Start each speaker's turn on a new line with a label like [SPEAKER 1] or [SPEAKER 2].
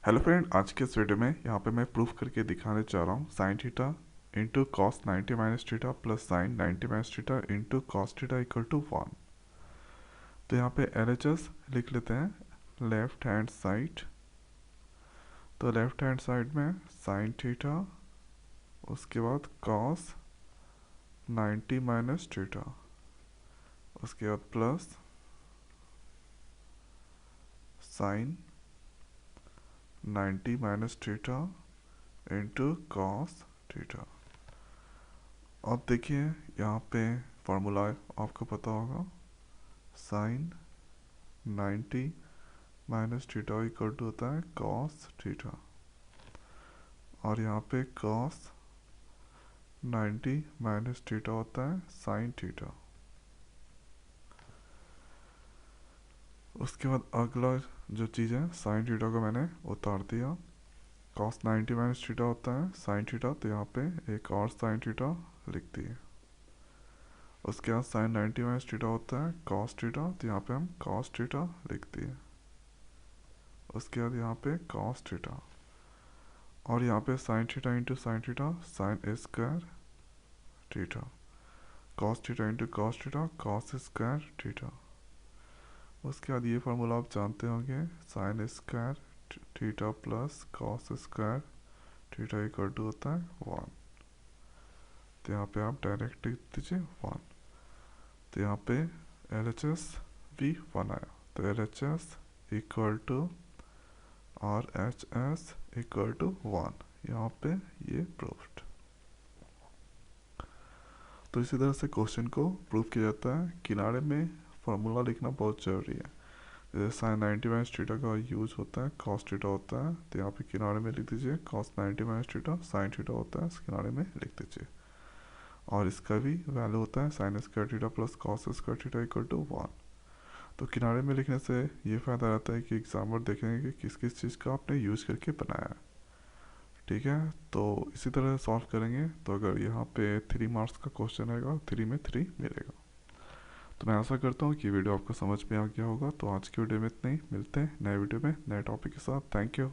[SPEAKER 1] Hello friend, आज के इस वीडियो में यहाँ पे मैं प्रूफ करके दिखाने चाह रहा हूँ sine theta into cos 90 minus theta plus sine 90 minus theta into cos theta equal to 1। तो यहाँ पे LHS लिख लेते हैं लेफ्ट हैंड साइड। तो लेफ्ट हैंड साइड में साइन थीटा, उसके बाद कॉस 90 माइनस थीटा, उसके बाद plus sine 90 minus theta into cos theta. अब देखिए यहाँ पे फॉर्मूला आपको पता होगा, sine 90 minus theta equal to होता है कॉस थीटा, और यहाँ पे कॉस 90 माइनस थीटा होता है साइन थीटा। उसके बाद अगला जो चीज़ है, साइन थीटा को मैंने उतार दिया। कॉस 90 माइनस थीटा होता है साइन थीटा, तो यहाँ पे एक और साइन थीटा लिख दिए। उसके बाद साइन 90 माइनस थीटा होता है कॉस थीटा, तो यहाँ पे हम कॉस थीटा लिख दिए। उसके बाद यहाँ पे कॉस थीटा, और यहाँ पे sine theta into sine theta sine square theta, cos theta into cos theta cos square theta. उसके बाद ये फार्मूला आप जानते होंगे, sine square theta plus cos square theta equal to होता है 1। तो यहाँ पे आप डायरेक्ट लिख दीजिए 1। तो यहाँ पे LHS भी 1 आया, तो LHS equal to RHS equal to 1। यहाँ पे ये प्रूफ्ड। तो इसी तरह से क्वेश्चन को प्रूव किया जाता है। किनारे में फार्मूला लिखना बहुत ज़रूरी है। जैसे साइन 90 माइनस थीटा का यूज होता है कॉस थीटा होता है, तो यहाँ पे किनारे में लिख दीजिए cos 90 minus theta sine theta होता है, इस किनारे में लिख दीजिए। और इसका भी वैल्यू होता है sine square theta plus cos square theta equal to 1। तो किनारे में लिखने से ये फ़ायदा रहता है कि एग्जामर देखेंगे कि किस किस चीज़ का आपने यूज़ करके बनाया है। ठीक है, तो इसी तरह सॉल्व करेंगे। तो अगर यहाँ पे 3 मार्क्स का क्वेश्चन रहेगा, 3 में 3 मिलेगा। तो मैं आशा करता हूँ कि वीडियो आपको समझ में आ गया होगा। तो आज की वीडियो में इतना ही, मिलते हैं नए वीडियो में नए टॉपिक के साथ। Thank you.